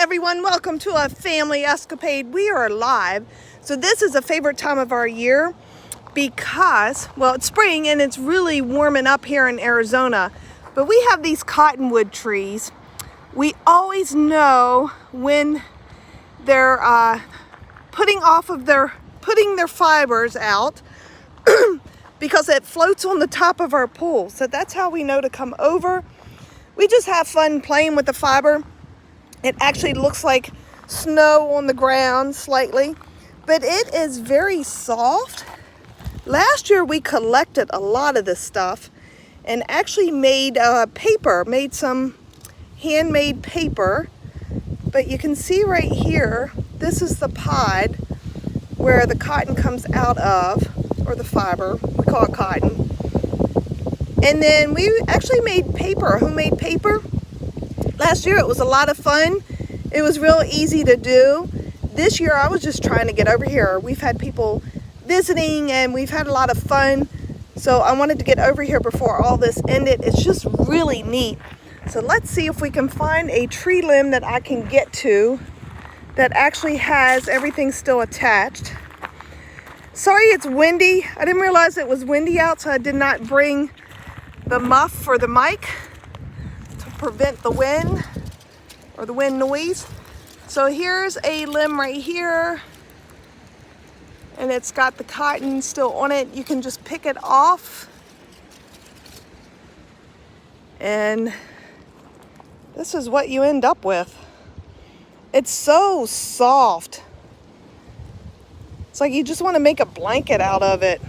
everyone, welcome to a family escapade. We are live. So this is a favorite time of our year because, well, it's spring and it's really warming up here in Arizona. But we have these cottonwood trees. We always know when they're putting their fibers out because it floats on the top of our pool. So that's how we know to come over. We just have fun playing with the fiber. It actually looks like snow on the ground slightly, but it is very soft. Last year we collected a lot of this stuff and actually made made some handmade paper. But you can see right here, this is the pod where the cotton comes out of, or the fiber, we call it cotton. And then we actually made paper, homemade paper. Last year it was a lot of fun. It was real easy to do. This year I was just trying to get over here. We've had people visiting and we've had a lot of fun. So I wanted to get over here before all this ended. It's just really neat. So let's see if we can find a tree limb that I can get to that actually has everything still attached. Sorry it's windy. I didn't realize it was windy out, so I did not bring the muff for the mic to prevent the wind or the wind noise. So here's a limb right here, and it's got the cotton still on it. You can just pick it off, and this is what you end up with. It's so soft. It's like you just want to make a blanket out of it.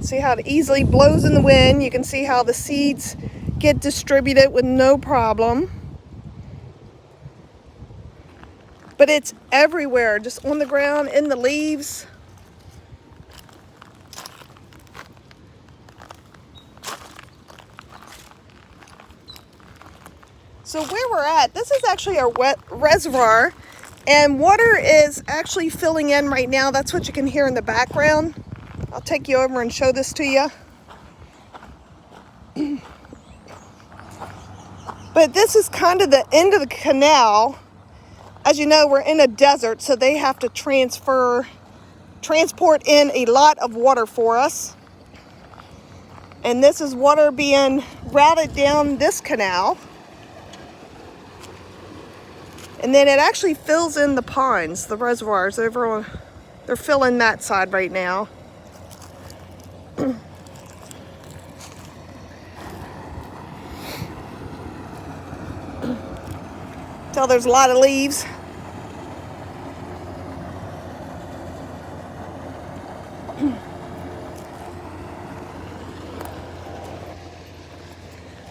See how it easily blows in the wind. You can see how the seeds get distributed with no problem. But it's everywhere, just on the ground, in the leaves. So where we're at, this is actually our wet reservoir, and water is actually filling in right now. That's what you can hear in the background. I'll take you over and show this to you. But this is kind of the end of the canal. As you know, we're in a desert, so they have to transport in a lot of water for us. And this is water being routed down this canal. And then it actually fills in the ponds, the reservoirs over on, they're filling that side right now. Tell there's a lot of leaves.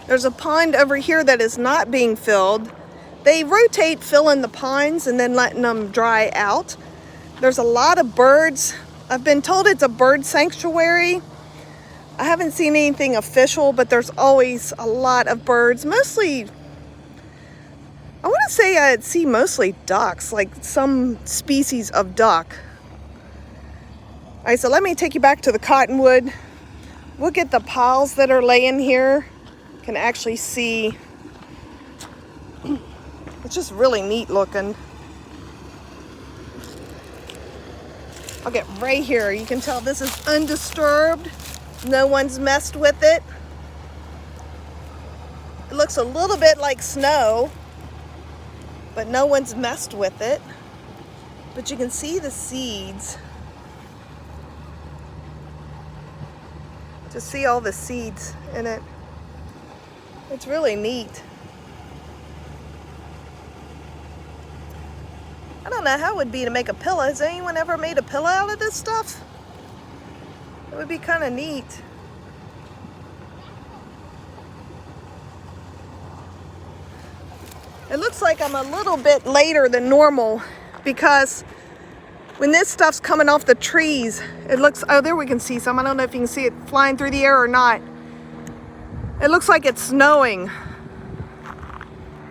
There's a pond over here that is not being filled. They rotate filling the ponds and then letting them dry out. There's a lot of birds. I've been told it's a bird sanctuary. I haven't seen anything official, but there's always a lot of birds. Mostly, I want to say I'd see mostly ducks, like some species of duck. All right, so let me take you back to the cottonwood. We'll get the piles that are laying here. You can actually see. It's just really neat looking. I'll get right here. You can tell this is undisturbed. No one's messed with it. It looks a little bit like snow, but no one's messed with it. But you can see the seeds. Just see all the seeds in it. It's really neat. I don't know how it would be to make a pillow. Has anyone ever made a pillow out of this stuff? It would be kind of neat. It looks like I'm a little bit later than normal because when this stuff's coming off the trees, it looks, oh, there we can see some. I don't know if you can see it flying through the air or not. It looks like it's snowing.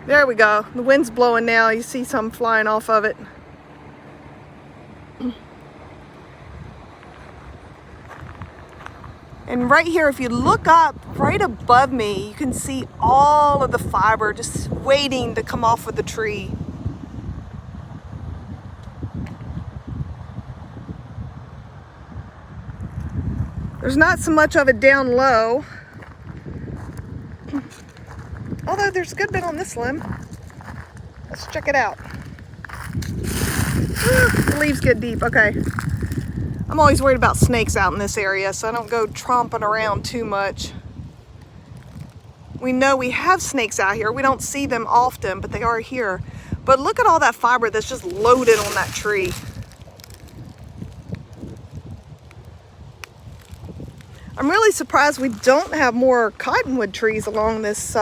There we go. The wind's blowing now. You see some flying off of it. And right here, if you look up right above me, you can see all of the fiber just waiting to come off of the tree. There's not so much of it down low, although there's a good bit on this limb. Let's check it out. The leaves get deep. Okay. I'm always worried about snakes out in this area, so I don't go tromping around too much. We know we have snakes out here. We don't see them often, but they are here. But look at all that fiber that's just loaded on that tree. I'm really surprised we don't have more cottonwood trees along this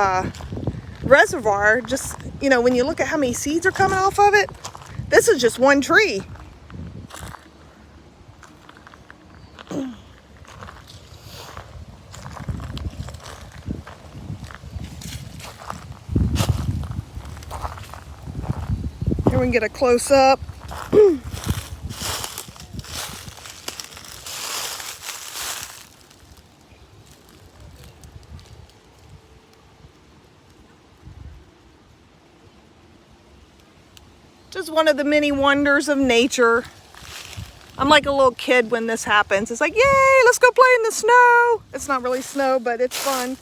reservoir. Just, you know, when you look at how many seeds are coming off of it, this is just one tree. Here we can get a close up. Just one of the many wonders of nature. I'm like a little kid when this happens. It's like, yay, let's go play in the snow. It's not really snow, but it's fun.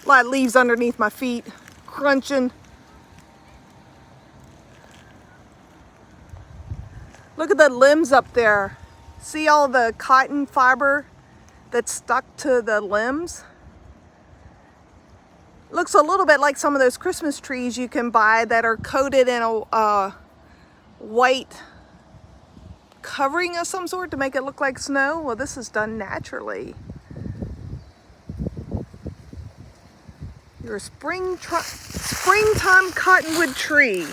A lot of leaves underneath my feet, crunching. Look at the limbs up there. See all the cotton fiber that's stuck to the limbs? Looks a little bit like some of those Christmas trees you can buy that are coated in a white covering of some sort to make it look like snow. Well, this is done naturally. Your springtime cottonwood tree.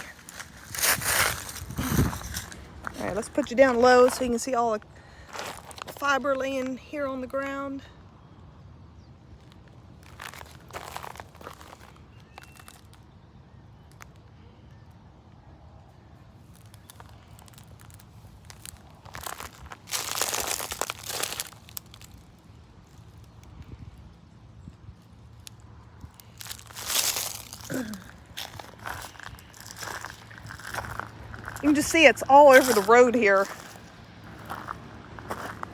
All right, let's put you down low so you can see all the fiber laying here on the ground. You can just see it's all over the road here.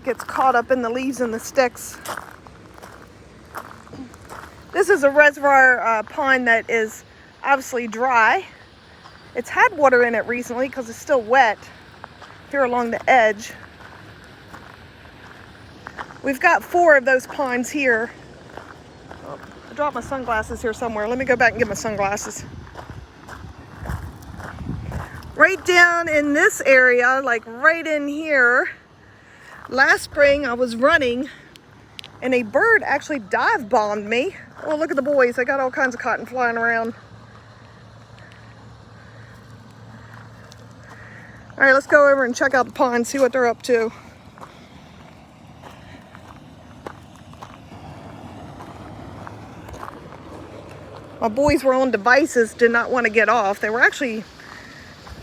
Gets caught up in the leaves and the sticks. This is a reservoir pond that is obviously dry. It's had water in it recently because it's still wet here along the edge. We've got 4 of those ponds here. Oh, I dropped my sunglasses here somewhere. Let me go back and get my sunglasses. Right down in this area, like right in here, last spring I was running and a bird actually dive bombed me. Oh, look at the boys. They got all kinds of cotton flying around. All right, let's go over and check out the pond, see what they're up to. My boys were on devices, did not want to get off. They were actually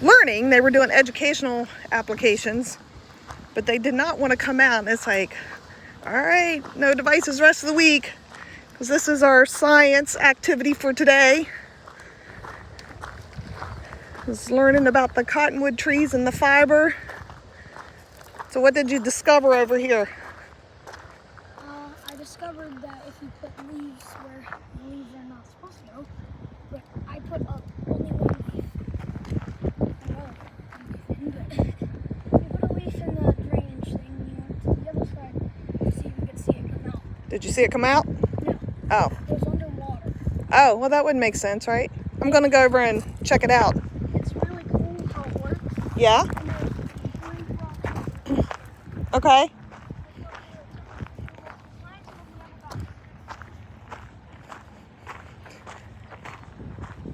learning. They were doing educational applications, but they did not want to come out. And it's like, all right, no devices the rest of the week, because this is our science activity for today. I was learning about the cottonwood trees and the fiber. So what did you discover over here? I discovered that if you put leaves where the leaves are not supposed to go, but I put up only one leaf. You put a leaf in the drainage thing and you went to the other side to see if you could see it come out. Did you see it come out? No. Oh. It was underwater. Oh, well that would make sense, right? I'm gonna go over and check it out. It's really cool how it works. Yeah? Okay.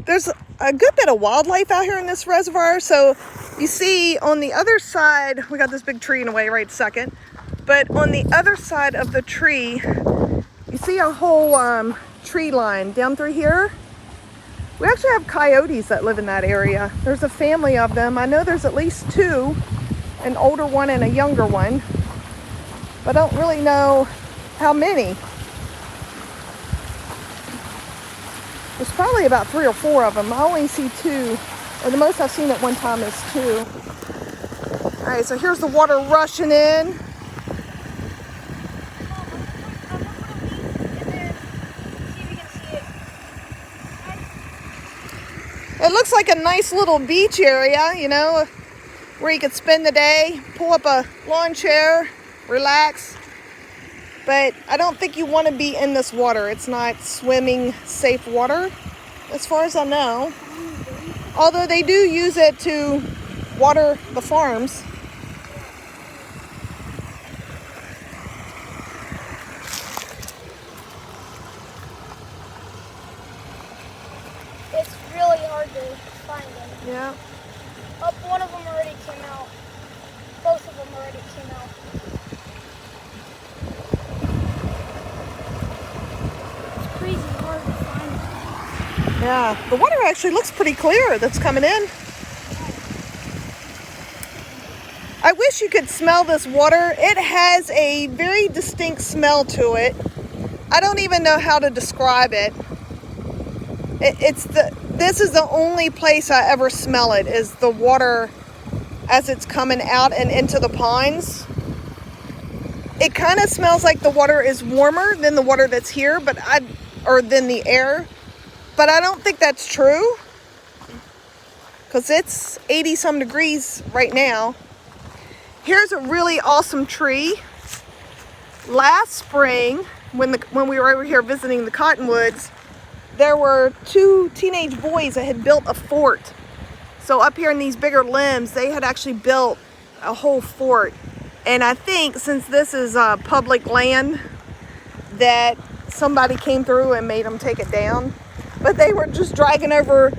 There's a good bit of wildlife out here in this reservoir. So you see on the other side, we got this big tree in the way right second, but on the other side of the tree, you see a whole tree line down through here. We actually have coyotes that live in that area. There's a family of them. I know there's at least 2 an older one and a younger one, but I don't really know how many. There's probably about 3 or 4 of them. I only see 2, or the most I've seen at one time is 2. All right, so here's the water rushing in. It looks like a nice little beach area, you know, where you could spend the day, pull up a lawn chair, relax. But I don't think you want to be in this water. It's not swimming safe water, as far as I know. Although they do use it to water the farms. It's really hard to find them. Yeah. Up, one of them already came out. Both of them already came out. It's crazy hard to find them. Yeah, the water actually looks pretty clear that's coming in. I wish you could smell this water. It has a very distinct smell to it. I don't even know how to describe it. This is the only place I ever smell it, is the water as it's coming out and into the ponds. It kind of smells like the water is warmer than the water that's here, or than the air. But I don't think that's true, because it's 80 some degrees right now. Here's a really awesome tree. Last spring, when we were over here visiting the Cottonwoods, there were 2 teenage boys that had built a fort. So up here in these bigger limbs, they had actually built a whole fort. And I think since this is public land, that somebody came through and made them take it down. But they were just dragging over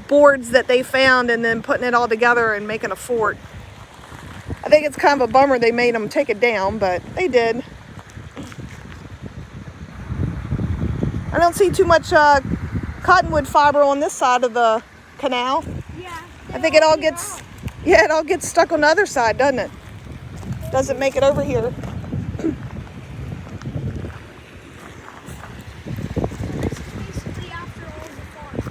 boards that they found and then putting it all together and making a fort. I think it's kind of a bummer they made them take it down, but they did. I don't see too much cottonwood fiber on this side of the canal. Yeah. I think it all gets, it all gets stuck on the other side, doesn't it? Doesn't make it over here. This is basically after all the farms.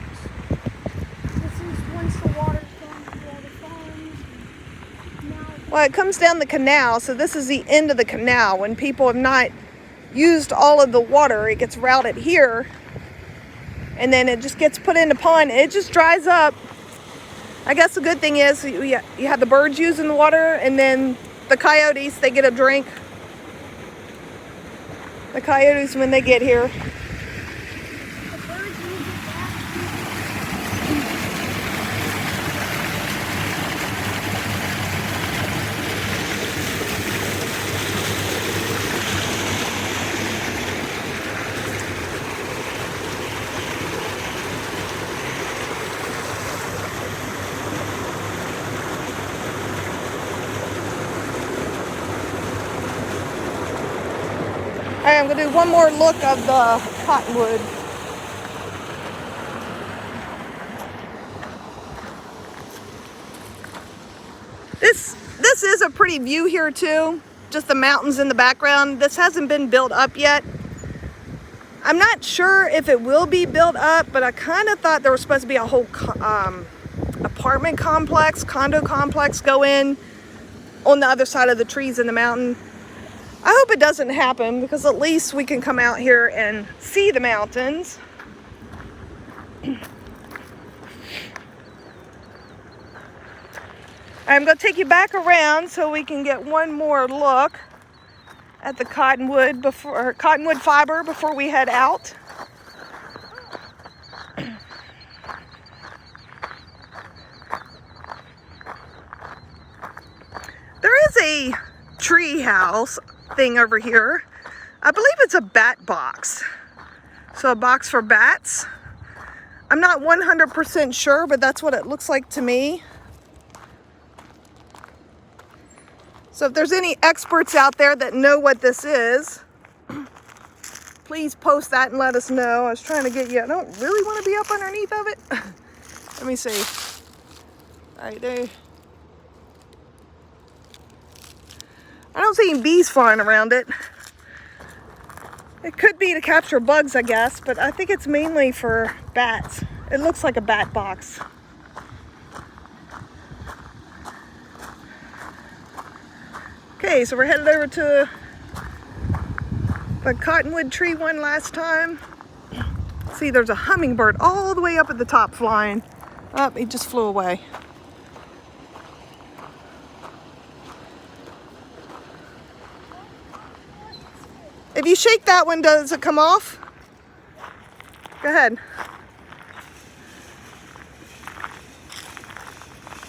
This is once the water's gone through all the farms. Now, Well, it comes down the canal, so this is the end of the canal. When people have not used all of the water, it gets routed here, and then it just gets put in the pond. It just dries up. I guess the good thing is you have the birds using the water, and then the coyotes, they get a drink. The coyotes, when they get here. the birds use it back. All right, I'm gonna do one more look of the cottonwood. This is a pretty view here too. Just the mountains in the background. This hasn't been built up yet. I'm not sure if it will be built up, but I kind of thought there was supposed to be a whole apartment complex, condo complex go in on the other side of the trees in the mountain. I hope it doesn't happen, because at least we can come out here and see the mountains. I'm going to take you back around so we can get one more look at the cottonwood fiber before we head out. There is a tree house thing over here. I believe it's a bat box. So a box for bats. I'm not 100% sure, but that's what it looks like to me. So if there's any experts out there that know what this is, please post that and let us know. I was trying to get you. I don't really want to be up underneath of it. Let me see. All right, there. I don't see any bees flying around it. It could be to capture bugs, I guess, but I think it's mainly for bats. It looks like a bat box. Okay, so we're headed over to the Cottonwood tree one last time. See, there's a hummingbird all the way up at the top flying. Oh, he just flew away. If you shake that one, does it come off? Go ahead.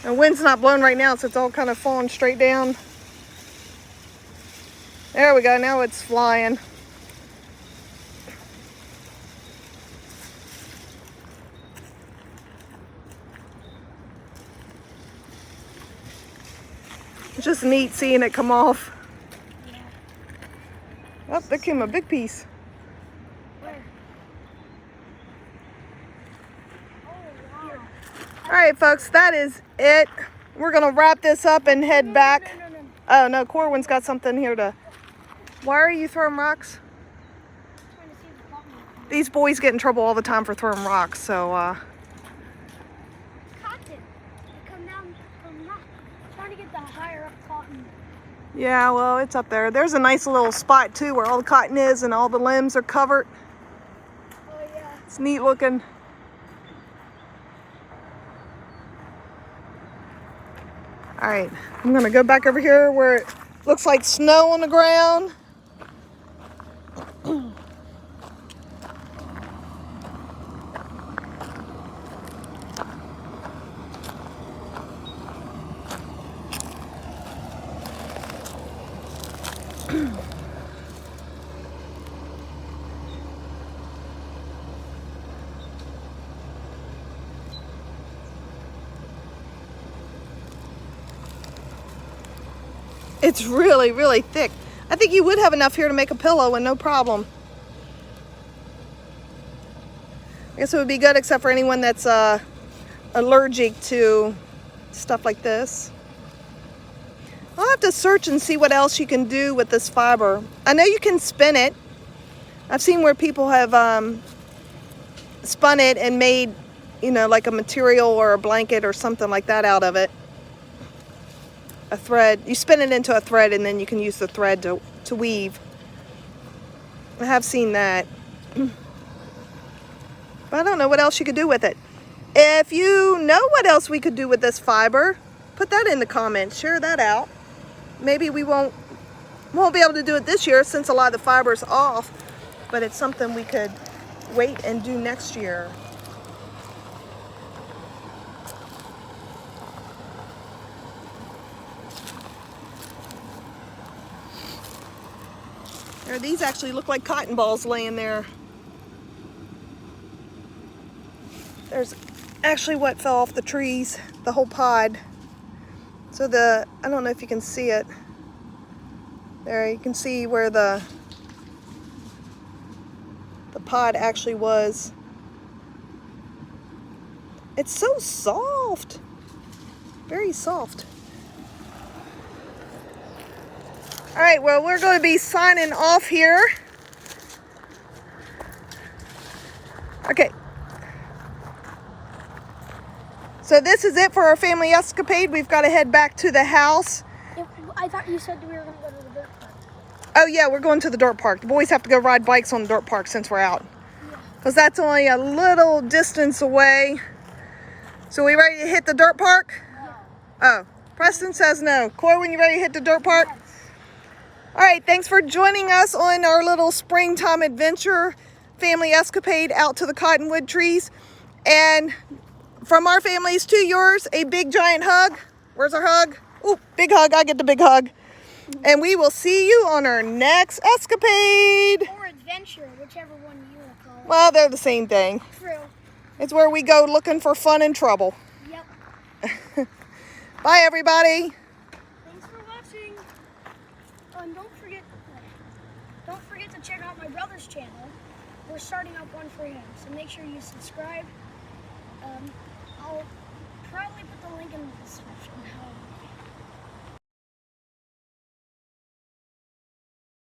The wind's not blowing right now, so it's all kind of falling straight down. There we go, now it's flying. It's just neat seeing it come off. Oh, there came a big piece. Where? Oh, wow. All right, folks, that is it. We're gonna wrap this up and head back. No. Oh no, Corwin's got something here to. Why are you throwing rocks? Trying to see the cotton. These boys get in trouble all the time for throwing rocks, so Cotton. They come down from rock. Trying to get the higher up cotton. yeah, well, it's up there. There's a nice little spot too where all the cotton is and all the limbs are covered. Oh yeah. It's neat looking. All right, I'm gonna go back over here where it looks like snow on the ground. It's really, really thick. I think you would have enough here to make a pillow and no problem. I guess it would be good except for anyone that's allergic to stuff like this. I'll have to search and see what else you can do with this fiber. I know you can spin it. I've seen where people have spun it and made, you know, like a material or a blanket or something like that out of it. A thread. You spin it into a thread and then you can use the thread to weave. I have seen that. But I don't know what else you could do with it. If you know what else we could do with this fiber, put that in the comments. Share that out. Maybe we won't be able to do it this year since a lot of the fiber's off, but it's something we could wait and do next year. These actually look like cotton balls laying there. There's actually what fell off the trees, the whole pod. So I don't know if you can see it. There, you can see where the pod actually was. It's so soft, very soft. All right, well, we're going to be signing off here. Okay. So this is it for our family escapade. We've got to head back to the house. I thought you said we were going to go to the dirt park. Oh yeah, we're going to the dirt park. The boys have to go ride bikes on the dirt park since we're out. Because that's only a little distance away. So we ready to hit the dirt park? No. Oh, Preston says no. Corwin, you ready to hit the dirt park? Yes. All right, thanks for joining us on our little springtime adventure family escapade out to the Cottonwood trees. And from our families to yours, a big giant hug. Where's our hug? Ooh, big hug. I get the big hug. And we will see you on our next escapade. Or adventure, whichever one you want to call it. Well, they're the same thing. True. It's where we go looking for fun and trouble. Yep. Bye, everybody. Thanks for watching. And don't forget to check out my brother's channel. We're starting up one for him, so make sure you subscribe. I'll probably put the link in the description.